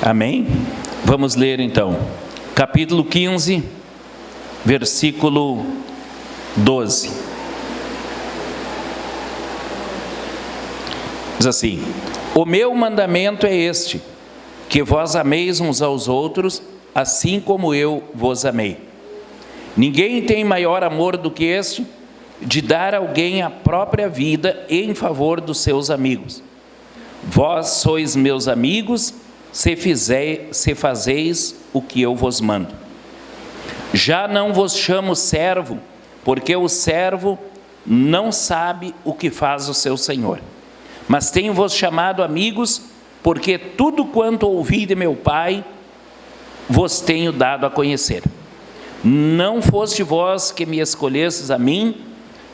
Amém? Vamos ler então, capítulo 15, versículo 12. Diz assim: o meu mandamento é este, que vós ameis uns aos outros, assim como eu vos amei. Ninguém tem maior amor do que este, de dar a alguém a própria vida em favor dos seus amigos. Vós sois meus amigos, se fazeis o que eu vos mando. Já não vos chamo servo, porque o servo não sabe o que faz o seu senhor. Mas tenho-vos chamado amigos, porque tudo quanto ouvi de meu Pai, vos tenho dado a conhecer. Não foste vós que me escolhestes a mim,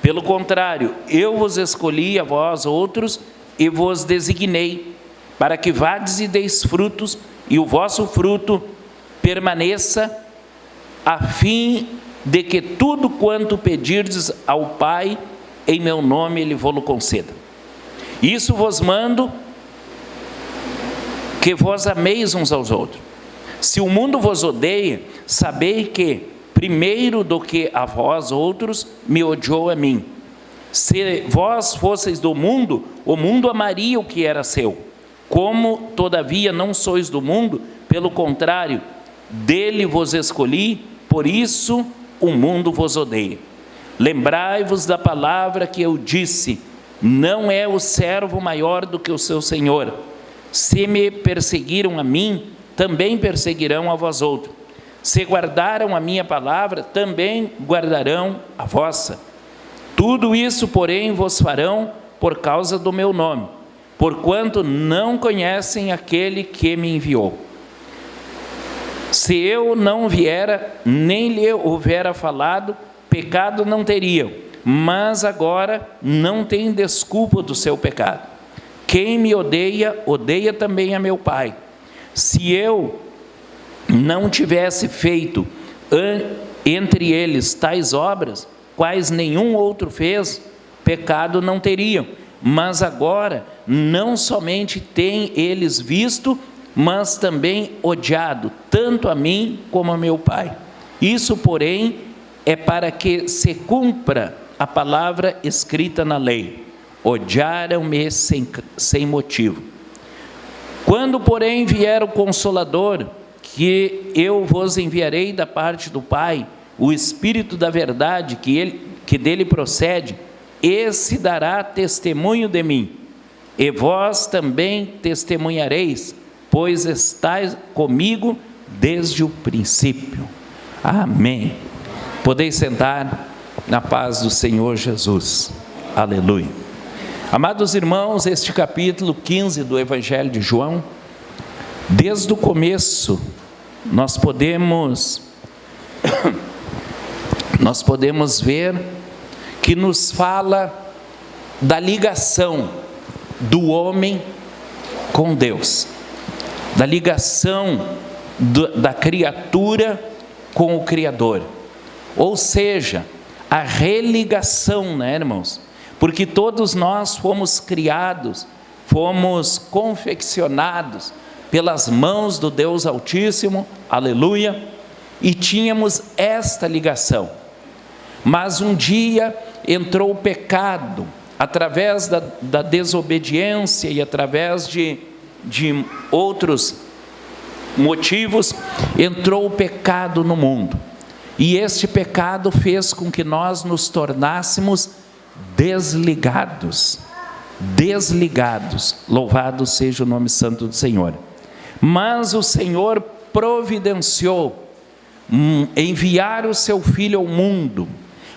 pelo contrário, eu vos escolhi a vós outros e vos designei, para que vades e deis frutos, e o vosso fruto permaneça, a fim de que tudo quanto pedirdes ao Pai, em meu nome Ele vos conceda. Isso vos mando, que vós ameis uns aos outros. Se o mundo vos odeia, sabei que, primeiro do que a vós outros, me odiou a mim. Se vós fosseis do mundo, o mundo amaria o que era seu. Como, todavia, não sois do mundo, pelo contrário, dele vos escolhi, por isso o mundo vos odeia. Lembrai-vos da palavra que eu disse: não é o servo maior do que o seu senhor. Se me perseguiram a mim, também perseguirão a vós outros. Se guardaram a minha palavra, também guardarão a vossa. Tudo isso, porém, vos farão por causa do meu nome, porquanto não conhecem aquele que me enviou. Se eu não viera, nem lhe houvera falado, pecado não teriam, mas agora não tem desculpa do seu pecado. Quem me odeia, odeia também a meu Pai. Se eu não tivesse feito entre eles tais obras, quais nenhum outro fez, pecado não teriam. Mas agora, não somente têm eles visto, mas também odiado, tanto a mim como a meu Pai. Isso, porém, é para que se cumpra a palavra escrita na lei: odiaram-me sem motivo. Quando, porém, vier o Consolador, que eu vos enviarei da parte do Pai, o Espírito da verdade, que dele procede, esse dará testemunho de mim, e vós também testemunhareis, pois estáis comigo desde o princípio. Amém. Podeis sentar na paz do Senhor Jesus. Aleluia. Amados irmãos, este capítulo 15 do Evangelho de João, desde o começo, nós podemos ver que nos fala da ligação do homem com Deus, da ligação da criatura com o Criador, ou seja, a religação, né, irmãos? Porque todos nós fomos criados, fomos confeccionados pelas mãos do Deus Altíssimo, aleluia, e tínhamos esta ligação. Mas um dia entrou o pecado, através da desobediência e através de outros motivos, entrou o pecado no mundo. E este pecado fez com que nós nos tornássemos desligados. Louvado seja o nome santo do Senhor. Mas o Senhor providenciou enviar o seu Filho ao mundo,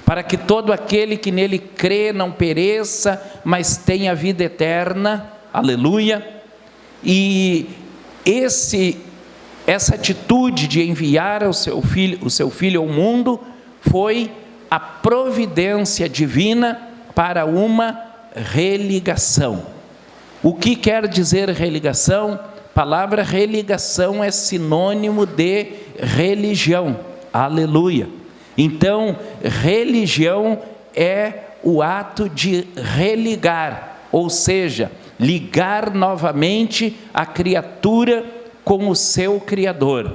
para que todo aquele que nele crê não pereça, mas tenha vida eterna, aleluia. E essa atitude de enviar o seu filho ao mundo, foi a providência divina para uma religação. O que quer dizer religação? A palavra religação é sinônimo de religião, aleluia. Então, religião é o ato de religar, ou seja, ligar novamente a criatura com o seu Criador.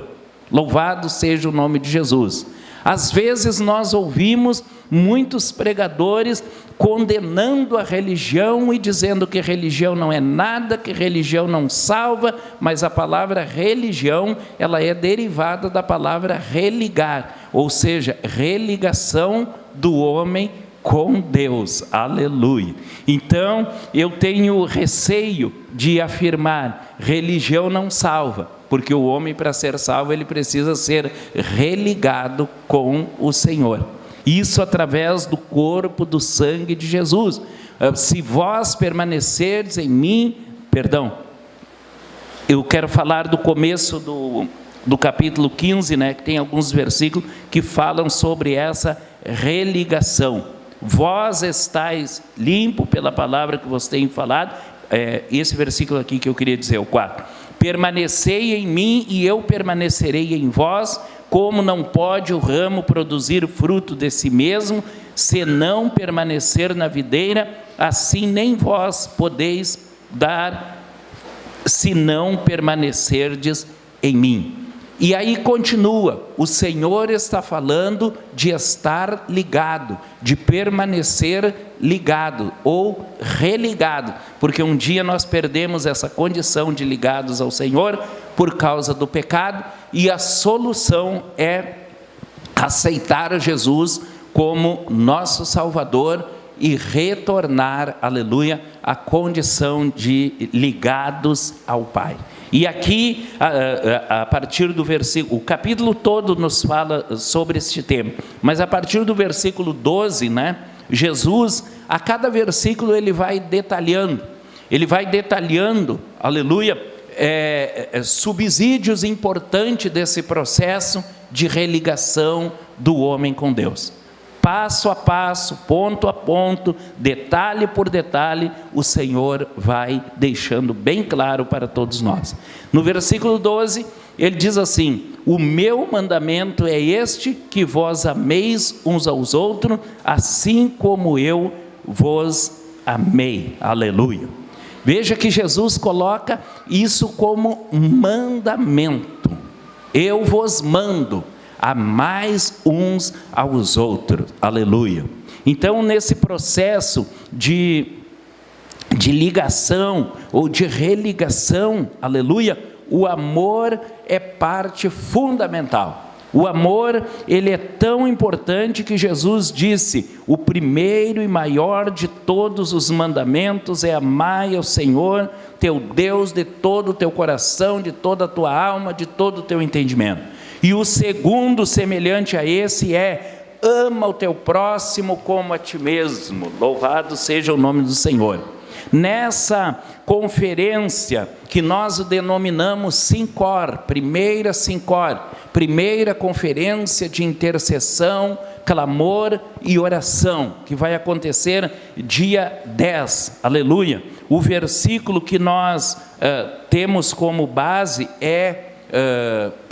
Louvado seja o nome de Jesus. Às vezes nós ouvimos muitos pregadores condenando a religião e dizendo que religião não é nada, que religião não salva, mas a palavra religião, ela é derivada da palavra religar, ou seja, religação do homem com Deus, aleluia. Então, eu tenho receio de afirmar, religião não salva, porque o homem, para ser salvo, ele precisa ser religado com o Senhor. Isso através do corpo, do sangue de Jesus. Se vós permanecerdes em mim, eu quero falar do começo do capítulo 15, que tem alguns versículos que falam sobre essa religação. Vós estáis limpo pela palavra que vos tenho falado. Esse versículo aqui que eu queria dizer, o 4. Permanecei em mim e eu permanecerei em vós, como não pode o ramo produzir fruto de si mesmo, se não permanecer na videira, assim nem vós podeis dar, se não permanecerdes em mim. E aí continua, o Senhor está falando de estar ligado, de permanecer ligado ou religado, porque um dia nós perdemos essa condição de ligados ao Senhor por causa do pecado, e a solução é aceitar Jesus como nosso Salvador e retornar, aleluia, à condição de ligados ao Pai. E aqui, a partir do versículo, o capítulo todo nos fala sobre este tema, mas a partir do versículo 12, Jesus, a cada versículo ele vai detalhando, aleluia, subsídios importantes desse processo de religação do homem com Deus. Passo a passo, ponto a ponto, detalhe por detalhe, o Senhor vai deixando bem claro para todos nós. No versículo 12, ele diz assim: o meu mandamento é este, que vós ameis uns aos outros, assim como eu vos amei. Aleluia. Veja que Jesus coloca isso como mandamento. Eu vos mando, amais uns aos outros, aleluia. Então, nesse processo de ligação ou de religação, aleluia, o amor é parte fundamental. O amor, ele é tão importante que Jesus disse: o primeiro e maior de todos os mandamentos é amar ao Senhor, teu Deus, de todo o teu coração, de toda a tua alma, de todo o teu entendimento. E o segundo, semelhante a esse, é: ama o teu próximo como a ti mesmo. Louvado seja o nome do Senhor. Nessa conferência que nós denominamos Sincor, primeira conferência de intercessão, clamor e oração, que vai acontecer dia 10, aleluia. O versículo que nós temos como base é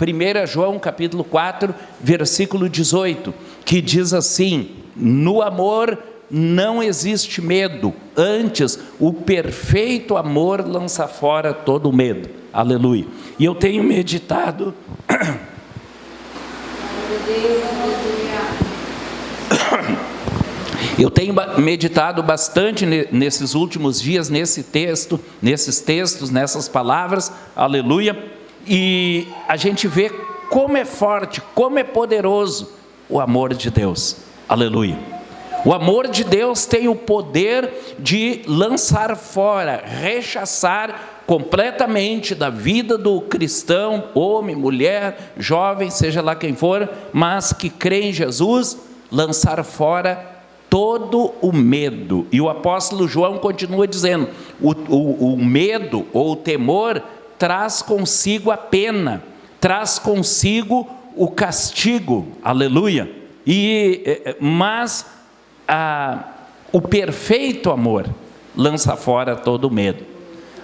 1 João capítulo 4, versículo 18, que diz assim: no amor não existe medo, antes o perfeito amor lança fora todo medo, aleluia. E eu tenho meditado bastante nesses últimos dias, nesses textos, nessas palavras, aleluia, e a gente vê como é forte, como é poderoso o amor de Deus, aleluia. O amor de Deus tem o poder de lançar fora, rechaçar completamente da vida do cristão, homem, mulher, jovem, seja lá quem for, mas que crê em Jesus, lançar fora todo o medo. E o apóstolo João continua dizendo: o medo ou o temor traz consigo a pena, traz consigo o castigo, aleluia. Mas o perfeito amor lança fora todo o medo.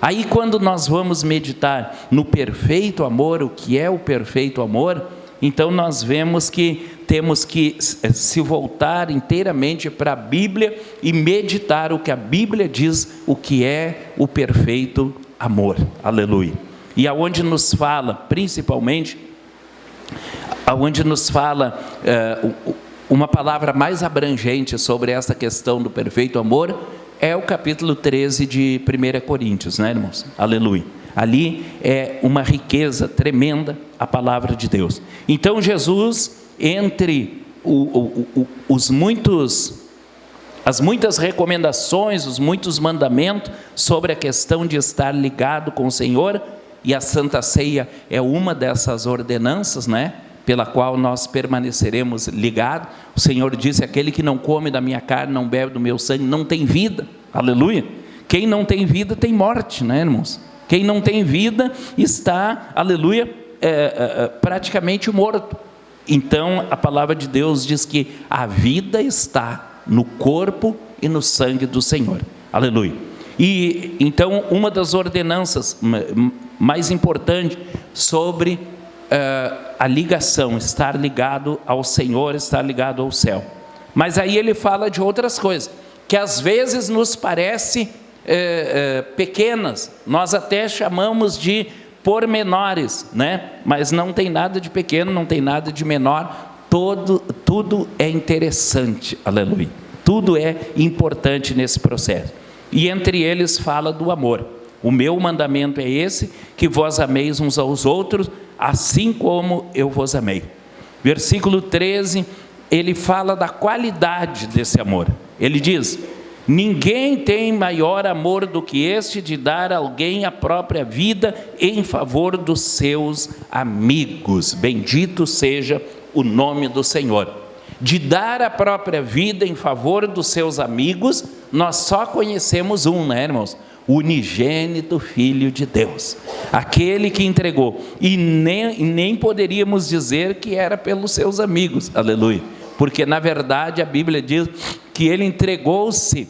Aí, quando nós vamos meditar no perfeito amor, o que é o perfeito amor, então nós vemos que temos que se voltar inteiramente para a Bíblia e meditar o que a Bíblia diz, o que é o perfeito amor, aleluia. e aonde nos fala, principalmente, aonde nos fala uma palavra mais abrangente sobre essa questão do perfeito amor, é o capítulo 13 de 1 Coríntios, né, irmãos? Aleluia. Ali é uma riqueza tremenda a palavra de Deus. Então Jesus, entre as muitas recomendações, os muitos mandamentos sobre a questão de estar ligado com o Senhor, e a Santa Ceia é uma dessas ordenanças, né, pela qual nós permaneceremos ligados. O Senhor disse: aquele que não come da minha carne, não bebe do meu sangue, não tem vida. Aleluia. Quem não tem vida tem morte, né, irmãos? Quem não tem vida está, aleluia, praticamente morto. Então a palavra de Deus diz que a vida está no corpo e no sangue do Senhor. Aleluia. E então uma das ordenanças mais importantes sobre a ligação, estar ligado ao Senhor, estar ligado ao céu. Mas aí ele fala de outras coisas, que às vezes nos parece pequenas, nós até chamamos de pormenores, né? Mas não tem nada de pequeno, não tem nada de menor, tudo é interessante, aleluia, tudo é importante nesse processo, e entre eles fala do amor. O meu mandamento é esse, que vós ameis uns aos outros, assim como eu vos amei. Versículo 13, ele fala da qualidade desse amor. Ele diz: ninguém tem maior amor do que este, de dar a alguém a própria vida em favor dos seus amigos. Bendito seja o nome do Senhor. De dar a própria vida em favor dos seus amigos, nós só conhecemos um, né, irmãos? O unigênito Filho de Deus, aquele que entregou, e nem poderíamos dizer que era pelos seus amigos, aleluia, porque na verdade a Bíblia diz que ele entregou-se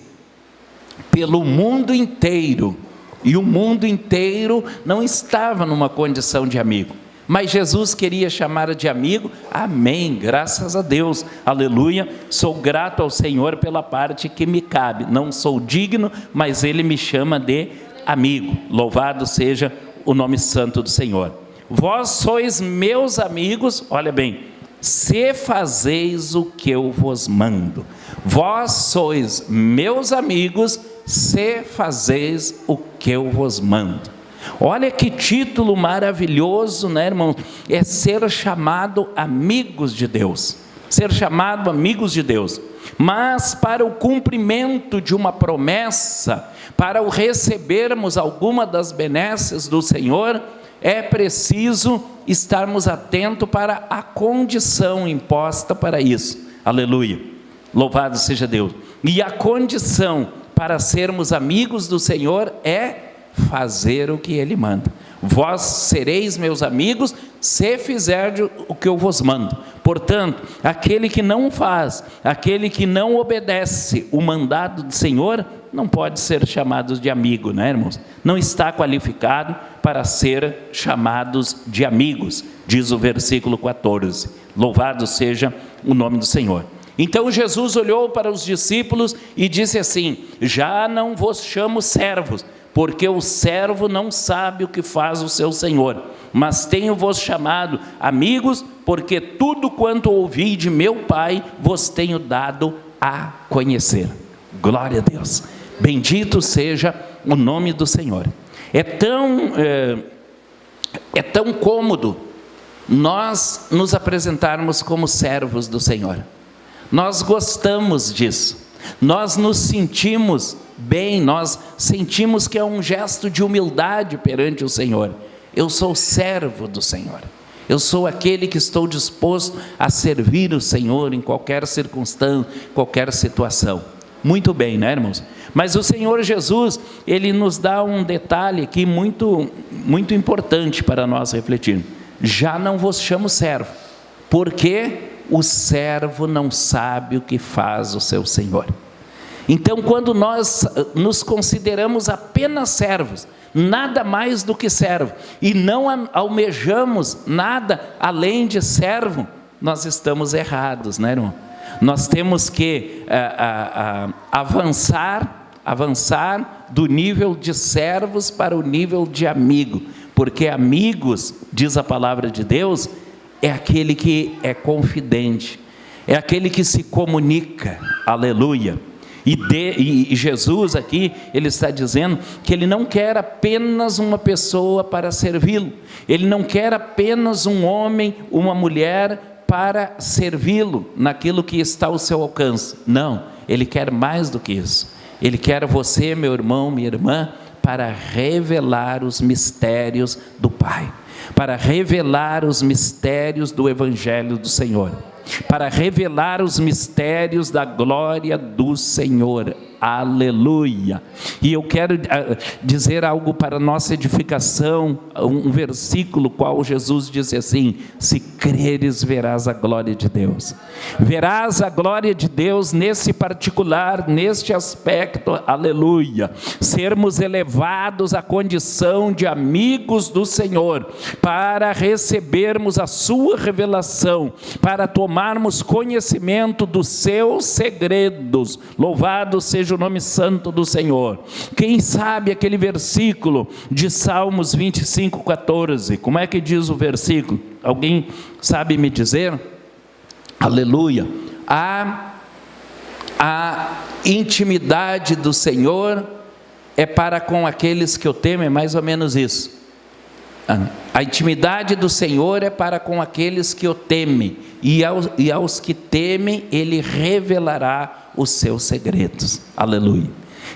pelo mundo inteiro, e o mundo inteiro não estava numa condição de amigo, mas Jesus queria chamar de amigo. Amém, graças a Deus, aleluia. Sou grato ao Senhor pela parte que me cabe, não sou digno, mas Ele me chama de amigo. Louvado seja o nome santo do Senhor. Vós sois meus amigos, olha bem, se fazeis o que eu vos mando. Vós sois meus amigos, se fazeis o que eu vos mando. Olha que título maravilhoso, né, irmão? É ser chamado amigos de Deus, ser chamado amigos de Deus. Mas para o cumprimento de uma promessa, para o recebermos alguma das benesses do Senhor, é preciso estarmos atentos para a condição imposta para isso. Aleluia, louvado seja Deus. E a condição para sermos amigos do Senhor é fazer o que Ele manda. Vós sereis meus amigos se fizerdes o que eu vos mando. Portanto, aquele que não faz, aquele que não obedece o mandado do Senhor, não pode ser chamado de amigo, né, irmãos? Não está qualificado para ser chamados de amigos, diz o versículo 14. Louvado seja o nome do Senhor. Então Jesus olhou para os discípulos e disse assim: já não vos chamo servos, porque o servo não sabe o que faz o seu senhor, mas tenho-vos chamado amigos, porque tudo quanto ouvi de meu Pai vos tenho dado a conhecer. Glória a Deus, bendito seja o nome do Senhor. É tão cômodo nós nos apresentarmos como servos do Senhor. Nós gostamos disso, nós nos sentimos bem, nós sentimos que é um gesto de humildade perante o Senhor. Eu sou servo do Senhor, eu sou aquele que estou disposto a servir o Senhor em qualquer circunstância, qualquer situação. Muito bem, né, irmãos? Mas o Senhor Jesus, Ele nos dá um detalhe aqui muito importante para nós refletirmos. Já não vos chamo servo, porque o servo não sabe o que faz o seu Senhor. Então, quando nós nos consideramos apenas servos, nada mais do que servo, e não almejamos nada além de servo, nós estamos errados, né, irmão? Nós temos que avançar do nível de servos para o nível de amigo, Porque amigos, diz a palavra de Deus, é aquele que é confidente, é aquele que se comunica, aleluia. E Jesus aqui, ele está dizendo que ele não quer apenas uma pessoa para servi-lo, ele não quer apenas um homem, uma mulher para servi-lo naquilo que está ao seu alcance. Não, ele quer mais do que isso. Ele quer você, meu irmão, minha irmã, para revelar os mistérios do Pai, para revelar os mistérios do Evangelho do Senhor, para revelar os mistérios da glória do Senhor, aleluia. E eu quero dizer algo para nossa edificação, um versículo qual Jesus disse assim: se creres verás a glória de Deus, verás a glória de Deus nesse particular, neste aspecto, aleluia, sermos elevados à condição de amigos do Senhor, para recebermos a sua revelação, para tomarmos conhecimento dos seus segredos, louvado seja o nome santo do Senhor. Quem sabe aquele versículo de Salmos 25:14, como é que diz o versículo? Alguém sabe me dizer? Aleluia. A intimidade do Senhor é para com aqueles que o temem, é mais ou menos isso. A intimidade do Senhor é para com aqueles que o temem, e aos que temem Ele revelará os seus segredos, aleluia.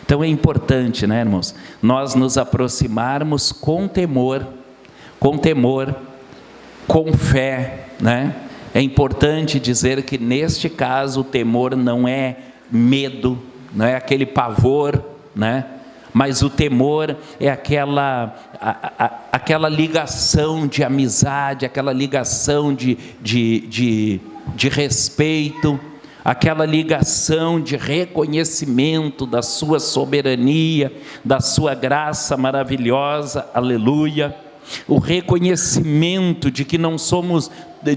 Então é importante, né, irmãos, nós nos aproximarmos com temor, com fé, né? É importante dizer que neste caso o temor não é medo, não é aquele pavor, né? Mas o temor é aquela ligação de amizade, aquela ligação de respeito, aquela ligação de reconhecimento da sua soberania, da sua graça maravilhosa, aleluia. O reconhecimento de que não somos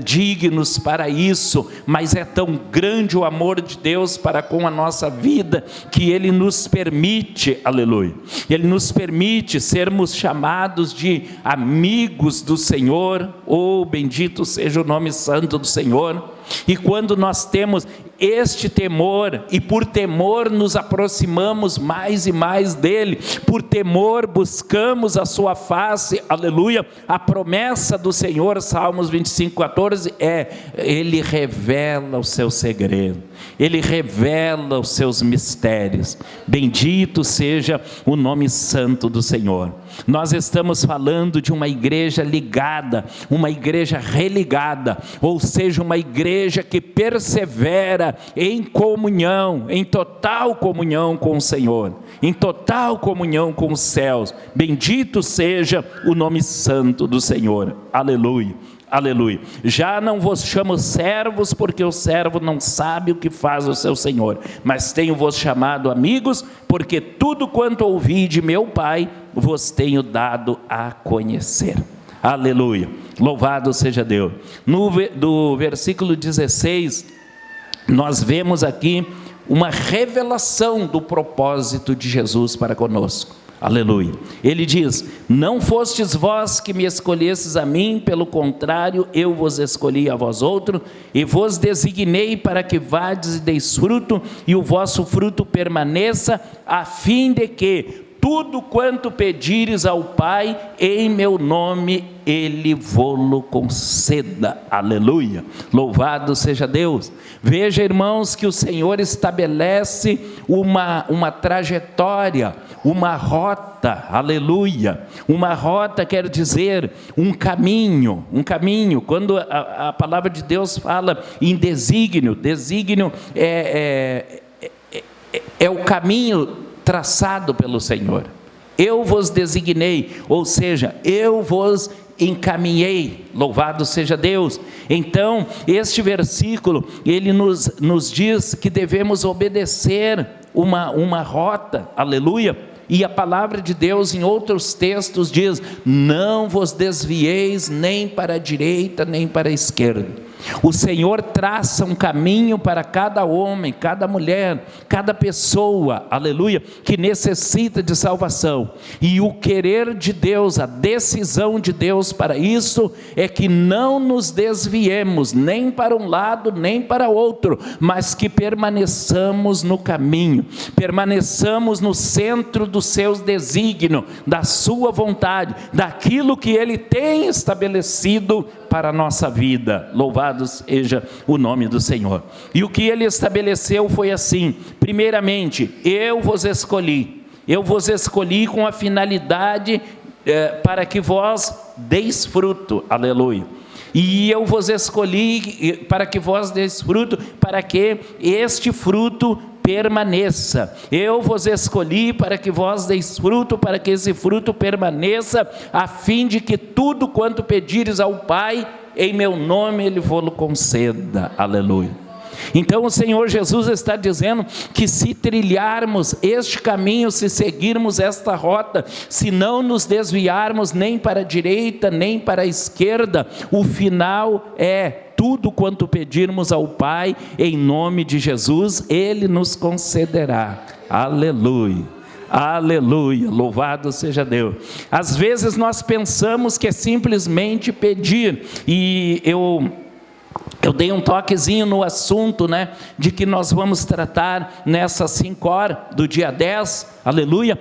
dignos para isso, mas é tão grande o amor de Deus para com a nossa vida, que Ele nos permite, aleluia, Ele nos permite sermos chamados de amigos do Senhor, bendito seja o nome santo do Senhor. E quando nós temos este temor, e por temor nos aproximamos mais e mais dEle, por temor buscamos a sua face, aleluia, a promessa do Senhor, Salmos 25:14, Ele revela o seu segredo, Ele revela os seus mistérios, bendito seja o nome santo do Senhor. Nós estamos falando de uma igreja ligada, uma igreja religada, ou seja, uma igreja que persevera em comunhão, em total comunhão com o Senhor, em total comunhão com os céus. Bendito seja o nome santo do Senhor, aleluia. Aleluia. Já não vos chamo servos, porque o servo não sabe o que faz o seu senhor, mas tenho-vos chamado amigos, porque tudo quanto ouvi de meu Pai vos tenho dado a conhecer. Aleluia. Louvado seja Deus. Do versículo 16, nós vemos aqui uma revelação do propósito de Jesus para conosco. Aleluia. Ele diz: não fostes vós que me escolhestes a mim, pelo contrário, eu vos escolhi a vós outro, e vos designei para que vades e deis fruto, e o vosso fruto permaneça, a fim de que tudo quanto pedires ao Pai em meu nome, Ele vô-lo conceda. Aleluia. Louvado seja Deus. Veja, irmãos, que o Senhor estabelece uma trajetória, uma rota, aleluia. Uma rota quer dizer um caminho. Quando a palavra de Deus fala em desígnio é o caminho traçado pelo Senhor. Eu vos designei, ou seja, eu vos encaminhei, louvado seja Deus. Então, este versículo, ele nos diz que devemos obedecer uma rota, aleluia. E a palavra de Deus em outros textos diz: não vos desvieis nem para a direita nem para a esquerda. O Senhor traça um caminho para cada homem, cada mulher, cada pessoa, aleluia, que necessita de salvação. E o querer de Deus, a decisão de Deus para isso, é que não nos desviemos, nem para um lado, nem para outro, mas que permaneçamos no caminho, permaneçamos no centro dos seus desígnios, da sua vontade, daquilo que Ele tem estabelecido para a nossa vida. Louvado seja o nome do Senhor. E o que Ele estabeleceu foi assim: primeiramente, eu vos escolhi com a finalidade para que vós deis fruto, aleluia. E eu vos escolhi para que vós deis fruto, para que este fruto permaneça. Eu vos escolhi para que vós deis fruto, para que esse fruto permaneça, a fim de que tudo quanto pedires ao Pai, em meu nome Ele vos conceda. Aleluia. Então o Senhor Jesus está dizendo que se trilharmos este caminho, se seguirmos esta rota, se não nos desviarmos nem para a direita, nem para a esquerda, o final é: tudo quanto pedirmos ao Pai, em nome de Jesus, Ele nos concederá. Aleluia, aleluia, louvado seja Deus. Às vezes nós pensamos que é simplesmente pedir, e eu dei um toquezinho no assunto, de que nós vamos tratar nessa 5 horas do dia 10, aleluia.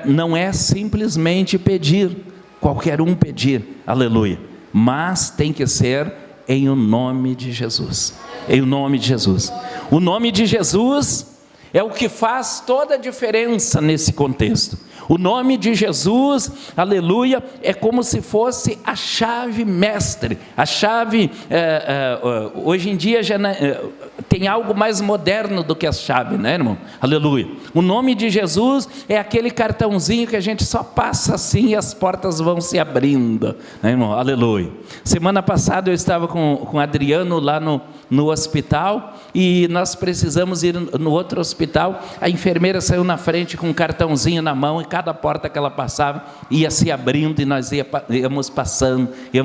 Não é simplesmente pedir, qualquer um pedir, aleluia, mas tem que ser em o nome de Jesus, em o nome de Jesus. O nome de Jesus é o que faz toda a diferença nesse contexto. O nome de Jesus, aleluia, é como se fosse a chave mestre, a chave, hoje em dia já tem algo mais moderno do que a chave, né, irmão? Aleluia. O nome de Jesus é aquele cartãozinho que a gente só passa assim e as portas vão se abrindo, né, irmão? Aleluia. Semana passada eu estava com o Adriano lá no hospital, e nós precisamos ir no outro hospital. A enfermeira saiu na frente com um cartãozinho na mão, e cada porta que ela passava ia se abrindo, e nós íamos passando, e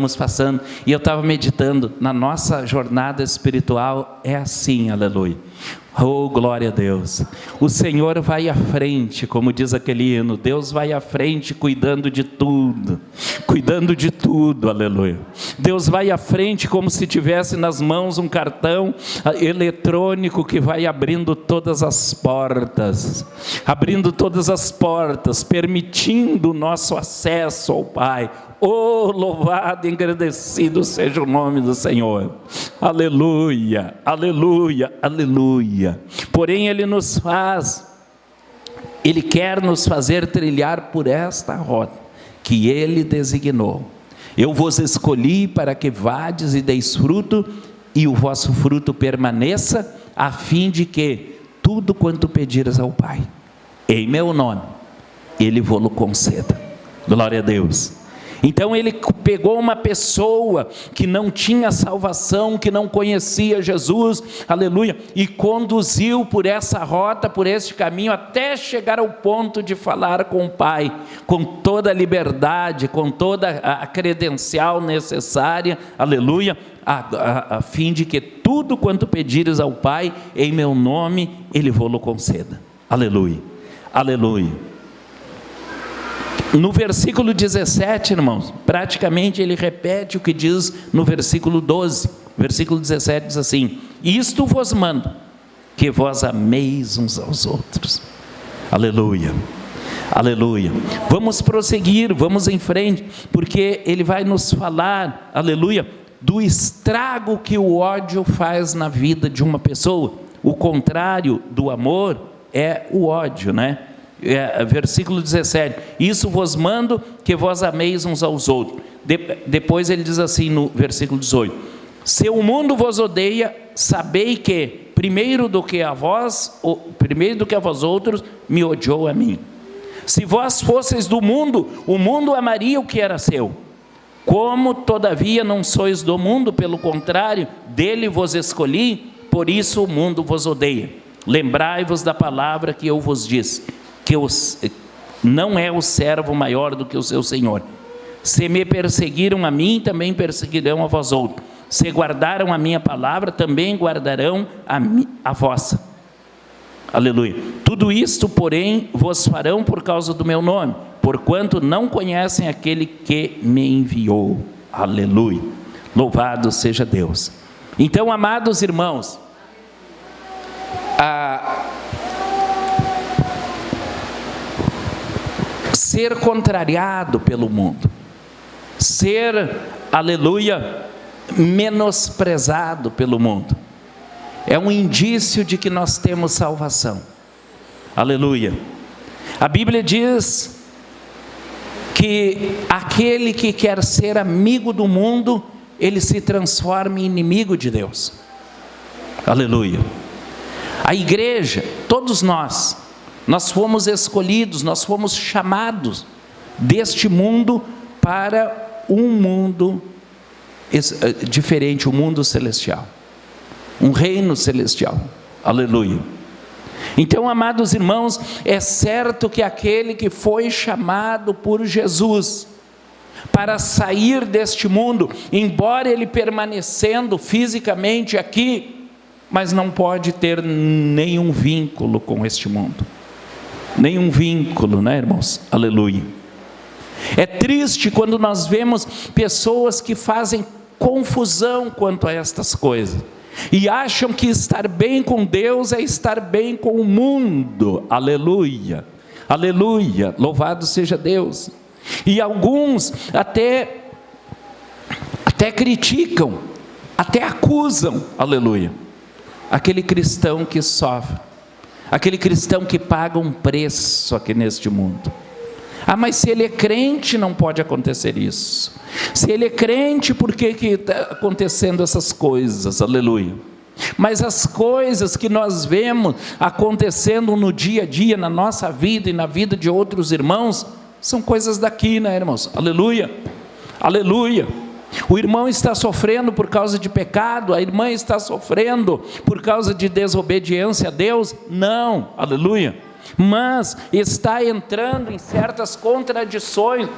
eu estava meditando, na nossa jornada espiritual é assim, aleluia. Oh, glória a Deus. O Senhor vai à frente, como diz aquele hino, Deus vai à frente cuidando de tudo, aleluia. Deus vai à frente como se tivesse nas mãos um cartão eletrônico que vai abrindo todas as portas, permitindo o nosso acesso ao Pai. Oh, louvado e engrandecido seja o nome do Senhor. Aleluia, aleluia, aleluia. Porém Ele quer nos fazer trilhar por esta rota que Ele designou. Eu vos escolhi para que vades e deis fruto, e o vosso fruto permaneça, a fim de que tudo quanto pedires ao Pai, em meu nome, Ele vos conceda. Glória a Deus. Então Ele pegou uma pessoa que não tinha salvação, que não conhecia Jesus, aleluia, e conduziu por essa rota, por este caminho, até chegar ao ponto de falar com o Pai, com toda a liberdade, com toda a credencial necessária, aleluia, a fim de que tudo quanto pedires ao Pai, em meu nome, Ele vos conceda. Aleluia, aleluia. No versículo 17, irmãos, praticamente ele repete o que diz no versículo 12. Versículo 17 diz assim: isto vos mando, que vós ameis uns aos outros. Aleluia, aleluia. Vamos prosseguir, vamos em frente, porque ele vai nos falar, aleluia, do estrago que o ódio faz na vida de uma pessoa. O contrário do amor é o ódio, versículo 17, isso vos mando, que vós ameis uns aos outros. Depois ele diz assim no versículo 18: se o mundo vos odeia, sabei que primeiro do que a vós outros, me odiou a mim. Se vós fosseis do mundo, o mundo amaria o que era seu. Como todavia não sois do mundo, pelo contrário, dele vos escolhi, por isso o mundo vos odeia. Lembrai-vos da palavra que eu vos disse, que não é o servo maior do que o seu senhor. Se me perseguiram a mim, também perseguirão a vós outros. se guardaram a minha palavra, também guardarão a vossa. Aleluia. Tudo isto, porém, vos farão por causa do meu nome, porquanto não conhecem aquele que me enviou. Aleluia. Louvado seja Deus. Então, amados irmãos, ser contrariado pelo mundo, ser, aleluia, menosprezado pelo mundo, é um indício de que nós temos salvação. Aleluia. A Bíblia diz que aquele que quer ser amigo do mundo, ele se transforma em inimigo de Deus. Aleluia. A igreja, todos nós fomos escolhidos, nós fomos chamados deste mundo para um mundo diferente, um mundo celestial, um reino celestial. Aleluia. Então, amados irmãos, é certo que aquele que foi chamado por Jesus para sair deste mundo, embora ele permanecendo fisicamente aqui, mas não pode ter nenhum vínculo com este mundo, nenhum vínculo, né, irmãos? Aleluia. É triste quando nós vemos pessoas que fazem confusão quanto a estas coisas, e acham que estar bem com Deus é estar bem com o mundo. Aleluia, aleluia, louvado seja Deus. E alguns até criticam, até acusam, aleluia, aquele cristão que sofre, aquele cristão que paga um preço aqui neste mundo. Ah, mas se ele é crente não pode acontecer isso. Se ele é crente, por que está acontecendo essas coisas? Aleluia. Mas as coisas que nós vemos acontecendo no dia a dia, na nossa vida e na vida de outros irmãos, são coisas daqui, né, irmãos? Aleluia, aleluia. O irmão está sofrendo por causa de pecado, a irmã está sofrendo por causa de desobediência a Deus? Não, aleluia. Mas está entrando em certas contradições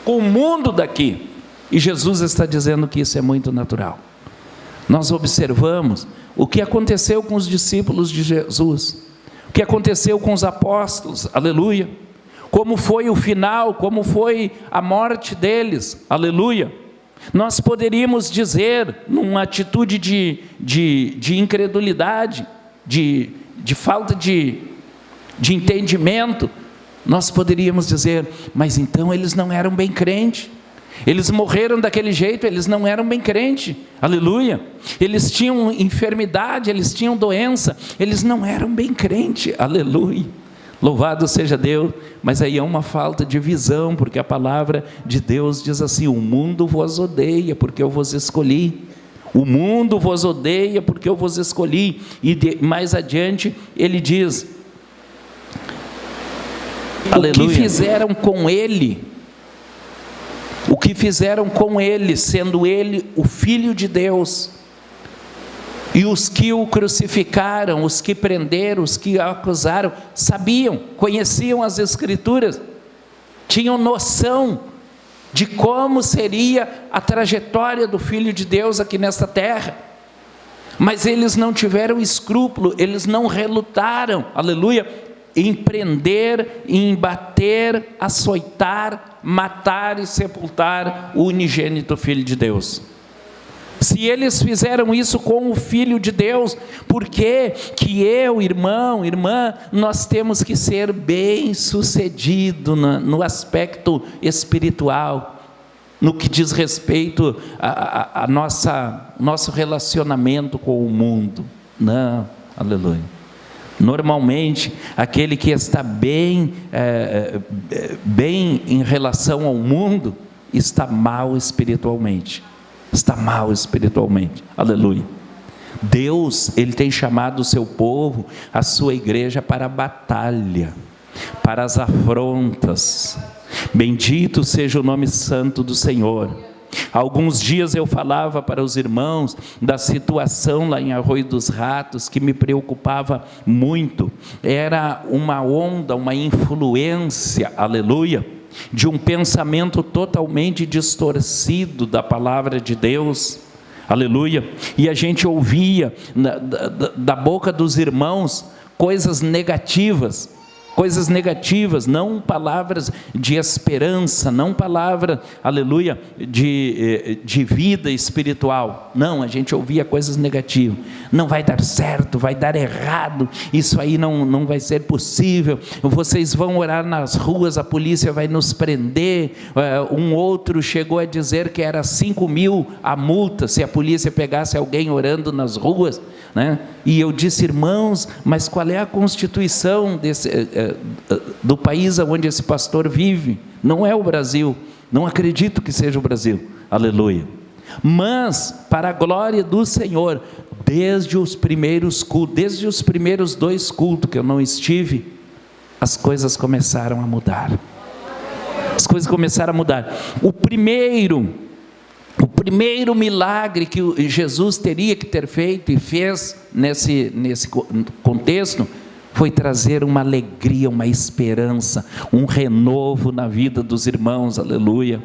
com o mundo daqui, e Jesus está dizendo que isso é muito natural. Nós observamos o que aconteceu com os discípulos de Jesus, o que aconteceu com os apóstolos, aleluia, como foi o final, como foi a morte deles, aleluia. Nós poderíamos dizer, numa atitude de incredulidade, de falta de entendimento, nós poderíamos dizer, mas então eles não eram bem crentes, eles morreram daquele jeito, eles não eram bem crentes, aleluia, eles tinham enfermidade, eles tinham doença, eles não eram bem crentes, aleluia, louvado seja Deus. Mas aí é uma falta de visão, porque a palavra de Deus diz assim, o mundo vos odeia porque eu vos escolhi, o mundo vos odeia porque eu vos escolhi, e mais adiante ele diz, aleluia, o que fizeram com ele, sendo ele o Filho de Deus, e os que o crucificaram, os que prenderam, os que o acusaram, sabiam, conheciam as Escrituras, tinham noção de como seria a trajetória do Filho de Deus aqui nesta terra, mas eles não tiveram escrúpulo, eles não relutaram, aleluia, em prender, em bater, açoitar, matar e sepultar o unigênito Filho de Deus. Se eles fizeram isso com o Filho de Deus, por que eu, irmão, irmã, nós temos que ser bem sucedido no aspecto espiritual, no que diz respeito a nosso relacionamento com o mundo? Não, aleluia. Normalmente, aquele que está bem em relação ao mundo, está mal espiritualmente. Está mal espiritualmente, aleluia. Deus, Ele tem chamado o seu povo, a sua igreja, para a batalha, para as afrontas. Bendito seja o nome santo do Senhor. Há alguns dias eu falava para os irmãos da situação lá em Arroio dos Ratos, que me preocupava muito. Era uma onda, uma influência, aleluia, de um pensamento totalmente distorcido da palavra de Deus, Aleluia. E a gente ouvia da boca dos irmãos coisas negativas, não palavras de esperança, não palavra, aleluia, de vida espiritual. Não, a gente ouvia coisas negativas. Não vai dar certo, vai dar errado, isso aí não vai ser possível. Vocês vão orar nas ruas, a polícia vai nos prender. Um outro chegou a dizer que era 5.000 a multa se a polícia pegasse alguém orando nas ruas, né? E eu disse: irmãos, mas qual é a constituição do país onde esse pastor vive? Não é o Brasil, não acredito que seja o Brasil, aleluia. Mas, para a glória do Senhor, desde os primeiros cultos, desde os primeiros 2 cultos que eu não estive, as coisas começaram a mudar. O primeiro milagre que Jesus teria que ter feito e fez nesse contexto foi trazer uma alegria, uma esperança, um renovo na vida dos irmãos, aleluia.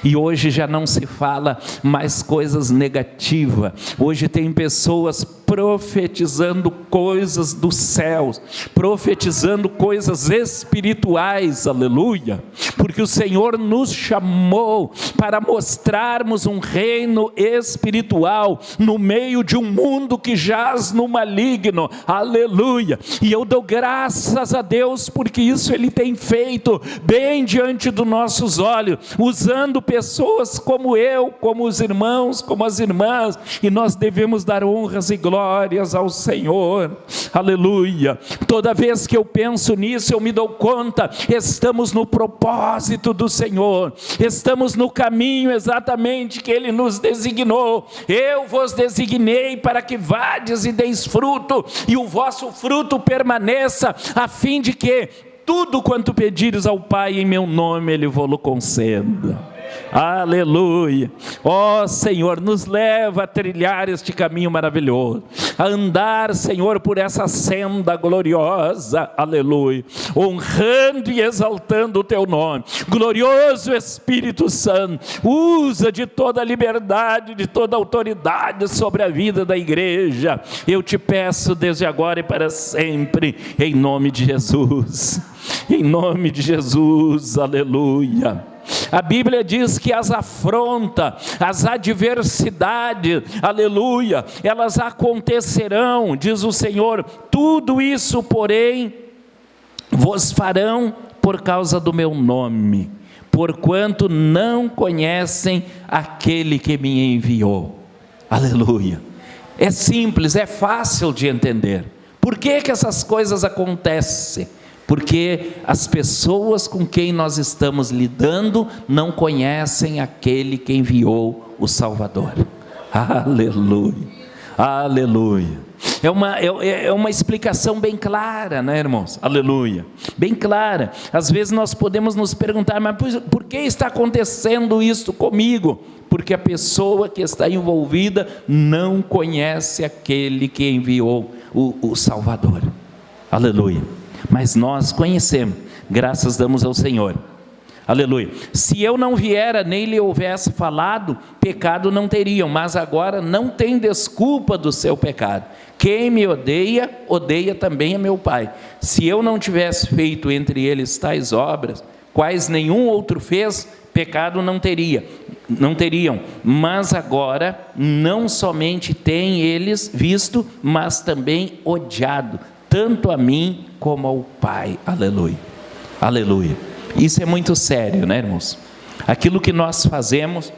E hoje já não se fala mais coisas negativas. Hoje tem pessoas profetizando coisas dos céus, profetizando coisas espirituais, aleluia, porque o Senhor nos chamou para mostrarmos um reino espiritual no meio de um mundo que jaz no maligno, aleluia. E eu dou graças a Deus porque isso Ele tem feito bem diante dos nossos olhos, usando pessoas como eu, como os irmãos, como as irmãs, e nós devemos dar honras e glórias ao Senhor, aleluia. Toda vez que eu penso nisso, eu me dou conta, estamos no propósito do Senhor, estamos no caminho exatamente que Ele nos designou. Eu vos designei para que vades e deis fruto, e o vosso fruto permaneça, a fim de que tudo quanto pedires ao Pai em meu nome, Ele vos conceda. Aleluia. Ó Senhor, nos leva a trilhar este caminho maravilhoso, a andar, Senhor, por essa senda gloriosa, aleluia, honrando e exaltando o Teu nome. Glorioso Espírito Santo, usa de toda a liberdade, de toda a autoridade sobre a vida da igreja. Eu te peço desde agora e para sempre, em nome de Jesus, em nome de Jesus, aleluia. A Bíblia diz que as afrontas, as adversidades, aleluia, elas acontecerão, diz o Senhor. Tudo isso, porém, vos farão por causa do meu nome, porquanto não conhecem aquele que me enviou. Aleluia. É simples, é fácil de entender. Por que essas coisas acontecem? Porque as pessoas com quem nós estamos lidando não conhecem aquele que enviou o Salvador. Aleluia, aleluia. É uma explicação bem clara, né, irmãos? Aleluia, bem clara. Às vezes nós podemos nos perguntar: mas por que está acontecendo isso comigo? Porque a pessoa que está envolvida não conhece aquele que enviou o Salvador. Aleluia. Mas nós conhecemos, graças damos ao Senhor, aleluia. Se eu não viera, nem lhe houvesse falado, pecado não teriam, mas agora não tem desculpa do seu pecado. Quem me odeia, odeia também a meu Pai. Se eu não tivesse feito entre eles tais obras, quais nenhum outro fez, pecado não teriam, mas agora não somente têm eles visto, mas também odiado, tanto a mim como ao Pai, aleluia, aleluia. Isso é muito sério, né, irmãos? Aquilo que nós fazemos,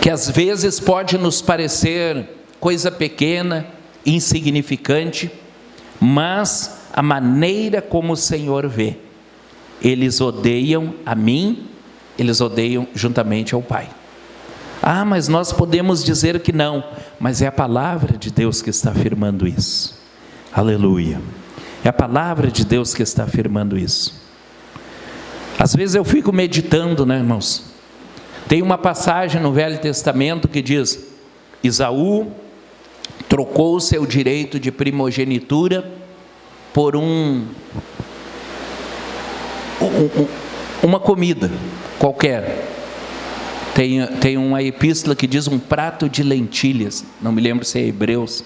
que às vezes pode nos parecer coisa pequena, insignificante, mas a maneira como o Senhor vê, eles odeiam a mim, eles odeiam juntamente ao Pai. Ah, mas nós podemos dizer que não, mas é a palavra de Deus que está afirmando isso, aleluia, é a palavra de Deus que está afirmando isso. Às vezes eu fico meditando, né, irmãos? Tem uma passagem no Velho Testamento que diz: Esaú trocou o seu direito de primogenitura por uma comida qualquer. Tem uma epístola que diz um prato de lentilhas, não me lembro se é Hebreus.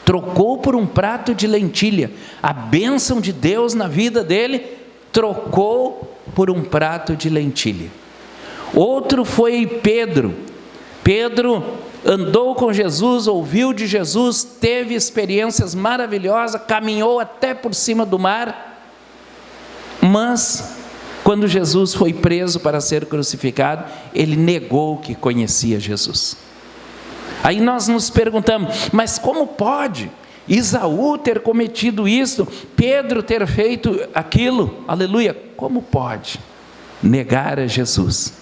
Trocou por um prato de lentilha. A bênção de Deus na vida dele, trocou por um prato de lentilha. Outro foi Pedro. Pedro andou com Jesus, ouviu de Jesus, teve experiências maravilhosas, caminhou até por cima do mar, mas quando Jesus foi preso para ser crucificado, ele negou que conhecia Jesus. Aí nós nos perguntamos, mas como pode Esaú ter cometido isso, Pedro ter feito aquilo? Aleluia, como pode negar a Jesus?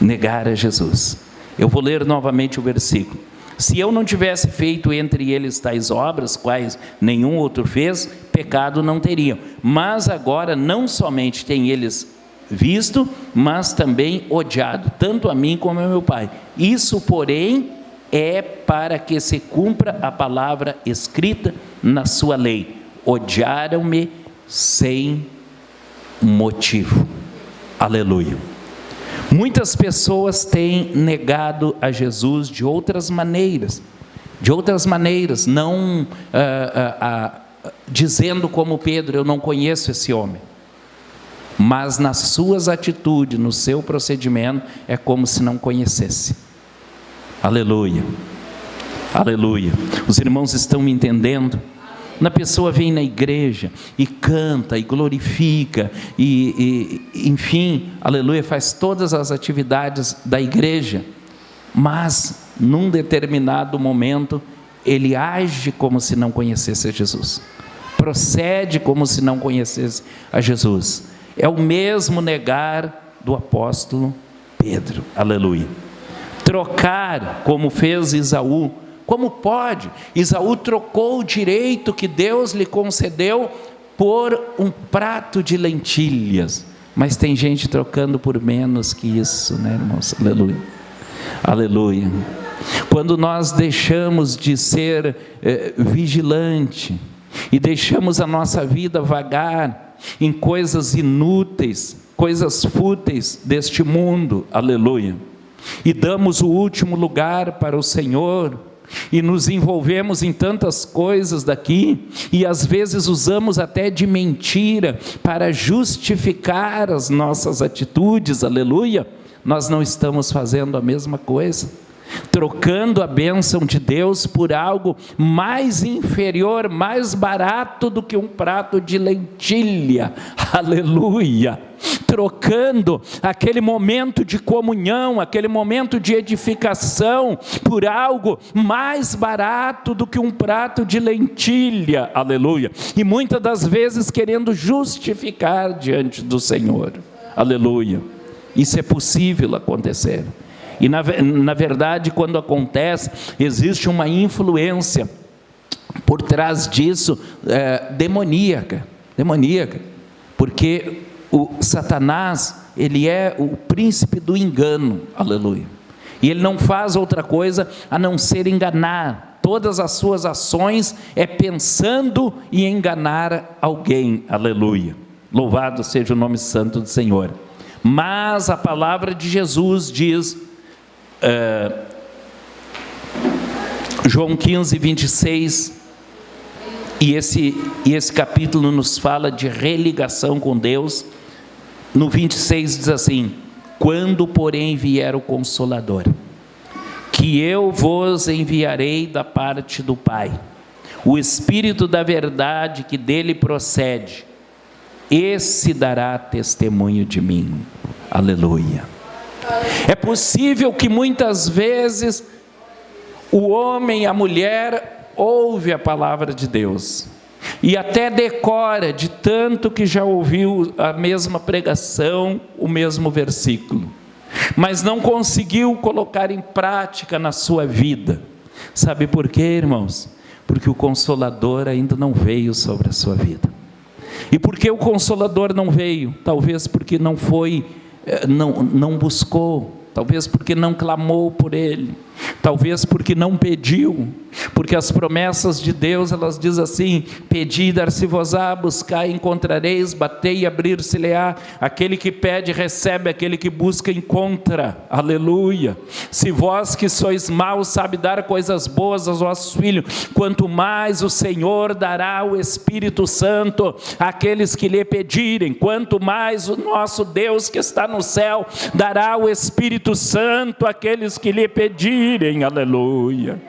Negar a Jesus. Eu vou ler novamente o versículo. Se eu não tivesse feito entre eles tais obras, quais nenhum outro fez, pecado não teriam. Mas agora não somente têm eles visto, mas também odiado, tanto a mim como a meu Pai. Isso, porém, é para que se cumpra a palavra escrita na sua lei. Odiaram-me sem motivo. Aleluia. Muitas pessoas têm negado a Jesus de outras maneiras, não dizendo como Pedro, eu não conheço esse homem, mas nas suas atitudes, no seu procedimento, é como se não conhecesse. Aleluia, aleluia. Os irmãos estão me entendendo? A pessoa vem na igreja e canta e glorifica enfim, aleluia, faz todas as atividades da igreja, mas num determinado momento ele age como se não conhecesse a Jesus, procede como se não conhecesse a Jesus. É o mesmo negar do apóstolo Pedro. Aleluia. Trocar como fez Esaú. Como pode? Esaú trocou o direito que Deus lhe concedeu por um prato de lentilhas. Mas tem gente trocando por menos que isso, né, irmãos? Aleluia. Aleluia. Quando nós deixamos de ser vigilante e deixamos a nossa vida vagar em coisas inúteis, coisas fúteis deste mundo, aleluia, e damos o último lugar para o Senhor, e nos envolvemos em tantas coisas daqui, e às vezes usamos até de mentira para justificar as nossas atitudes, aleluia, nós não estamos fazendo a mesma coisa, trocando a bênção de Deus por algo mais inferior, mais barato do que um prato de lentilha, aleluia, trocando aquele momento de comunhão, aquele momento de edificação, por algo mais barato do que um prato de lentilha, aleluia, e muitas das vezes querendo justificar diante do Senhor, aleluia. Isso é possível acontecer. E na verdade, quando acontece, existe uma influência por trás disso, demoníaca, porque o Satanás, ele é o príncipe do engano, aleluia, e ele não faz outra coisa a não ser enganar. Todas as suas ações é pensando em enganar alguém, aleluia, louvado seja o nome santo do Senhor. Mas a palavra de Jesus diz, João 15, 26, e esse capítulo nos fala de religação com Deus. No 26 diz assim: quando porém vier o Consolador, que eu vos enviarei da parte do Pai, o Espírito da verdade que dele procede, esse dará testemunho de mim, aleluia. É possível que muitas vezes o homem e a mulher ouve a palavra de Deus e até decora de tanto que já ouviu a mesma pregação, o mesmo versículo, mas não conseguiu colocar em prática na sua vida. Sabe por quê, irmãos? Porque o Consolador ainda não veio sobre a sua vida. E por que o Consolador não veio? Talvez porque não buscou, talvez porque não clamou por ele. Talvez porque não pediu, porque as promessas de Deus, elas dizem assim: pedi, dar-se-vos-á, buscai, encontrareis, batei, abrir-se-lhe-á. Aquele que pede, recebe, aquele que busca, encontra. Aleluia. Se vós que sois maus, sabe dar coisas boas aos vossos filhos, quanto mais o Senhor dará o Espírito Santo àqueles que lhe pedirem. Quanto mais o nosso Deus que está no céu dará o Espírito Santo àqueles que lhe pedirem. Aleluia,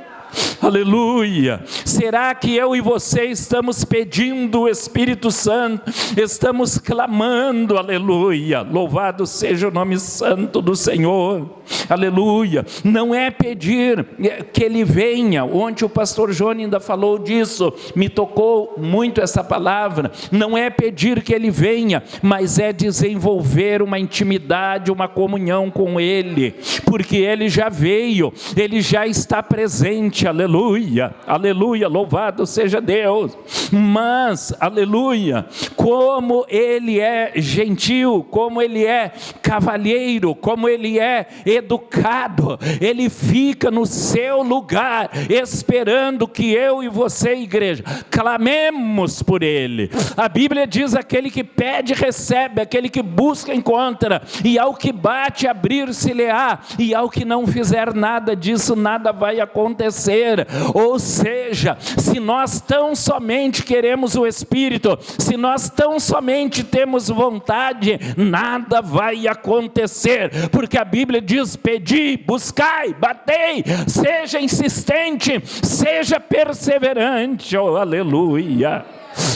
aleluia. Será que eu e você estamos pedindo o Espírito Santo? Estamos clamando, aleluia, louvado seja o nome santo do Senhor, aleluia. Não é pedir que Ele venha. Ontem o pastor Johnny ainda falou disso, me tocou muito essa palavra. Não é pedir que Ele venha, mas é desenvolver uma intimidade, uma comunhão com Ele, porque Ele já veio, Ele já está presente, aleluia, aleluia, louvado seja Deus. Mas, aleluia, como Ele é gentil, como Ele é cavalheiro, como Ele é educado, Ele fica no seu lugar, esperando que eu e você, igreja, clamemos por Ele. A Bíblia diz: aquele que pede, recebe, aquele que busca, encontra, e ao que bate, abrir-se-lhe-á, e ao que não fizer nada disso, nada vai acontecer. Ou seja, se nós tão somente queremos o Espírito, se nós tão somente temos vontade, nada vai acontecer, porque a Bíblia diz: pedi, buscai, batei. Seja insistente, seja perseverante. Oh, aleluia.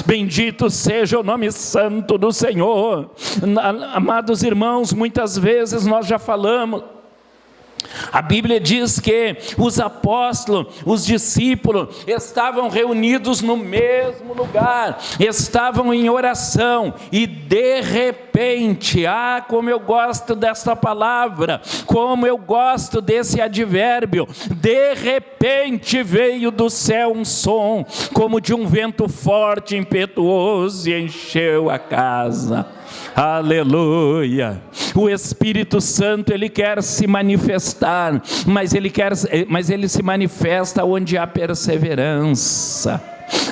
Bendito seja o nome santo do Senhor. Amados irmãos, muitas vezes nós já falamos, a Bíblia diz que os apóstolos, os discípulos, estavam reunidos no mesmo lugar, estavam em oração, e de repente, como eu gosto dessa palavra, como eu gosto desse advérbio, de repente veio do céu um som, como de um vento forte, impetuoso, e encheu a casa. Aleluia. O Espírito Santo, Ele quer se manifestar, mas Ele se manifesta onde há perseverança,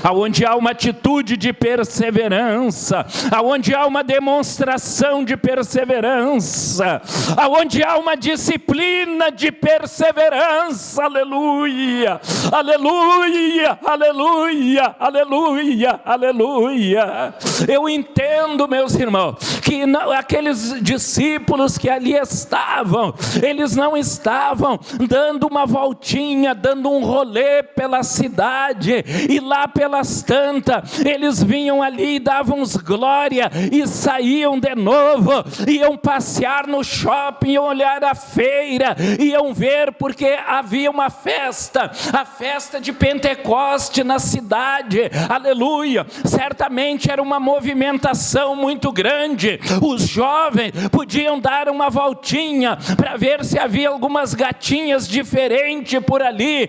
aonde há uma atitude de perseverança, aonde há uma demonstração de perseverança, aonde há uma disciplina de perseverança. Aleluia, aleluia, aleluia, aleluia, aleluia. Eu entendo, meus irmãos, que aqueles discípulos que ali estavam, eles não estavam dando uma voltinha, dando um rolê pela cidade, e lá pelas tantas, eles vinham ali e davam glória, e saíam de novo, iam passear no shopping, iam olhar a feira, iam ver, porque havia uma festa, a festa de Pentecoste na cidade, aleluia. Certamente era uma movimentação muito grande, os jovens podiam dar uma voltinha, para ver se havia algumas gatinhas diferentes por ali.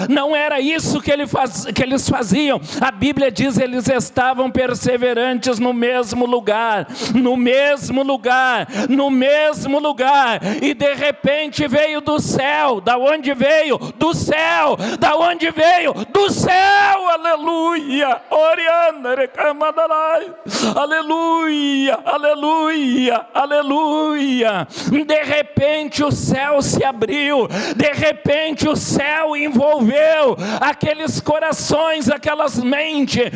Não era isso que eles faziam. A Bíblia diz: eles estavam perseverantes no mesmo lugar, no mesmo lugar, no mesmo lugar, e de repente veio do céu. Da onde veio? Do céu. Da onde veio? Do céu. Aleluia. Aleluia, aleluia, aleluia. De repente o céu se abriu, de repente o céu envolveu aqueles corações, aquelas mentes.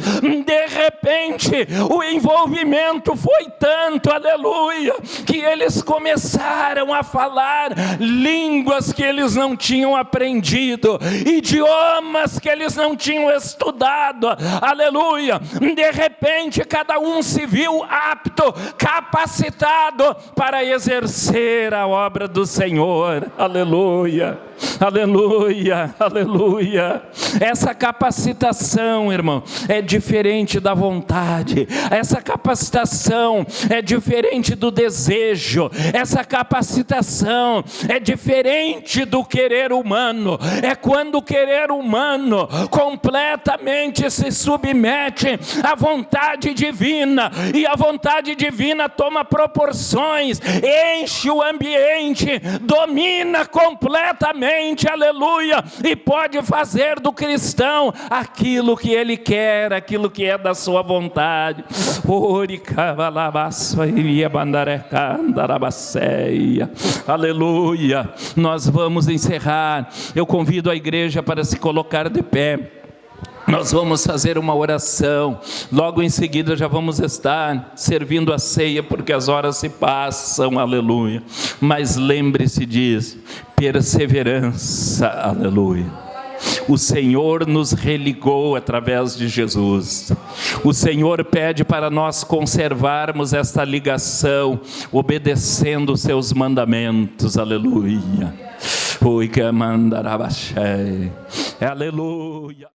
De repente o envolvimento foi tanto, aleluia, que eles começaram a falar línguas que eles não tinham aprendido, idiomas que eles não tinham estudado, aleluia. De repente cada um se viu apto, capacitado para exercer a obra do Senhor. Aleluia, aleluia, aleluia. Essa capacitação, irmão, é diferente da vontade. Essa capacitação é diferente do desejo. Essa capacitação é diferente do querer humano. É quando o querer humano completamente se submete à vontade divina, e a vontade divina toma proporções, enche o ambiente, domina completamente, aleluia, e pode fazer do cristão aquilo que ele quer, aquilo que é da sua vontade. Aleluia. Nós vamos encerrar. Eu convido a igreja para se colocar de pé. Nós vamos fazer uma oração, logo em seguida já vamos estar servindo a ceia, porque as horas se passam, aleluia. Mas lembre-se disso, perseverança, aleluia. O Senhor nos religou através de Jesus. O Senhor pede para nós conservarmos esta ligação, obedecendo os seus mandamentos, aleluia. Aleluia.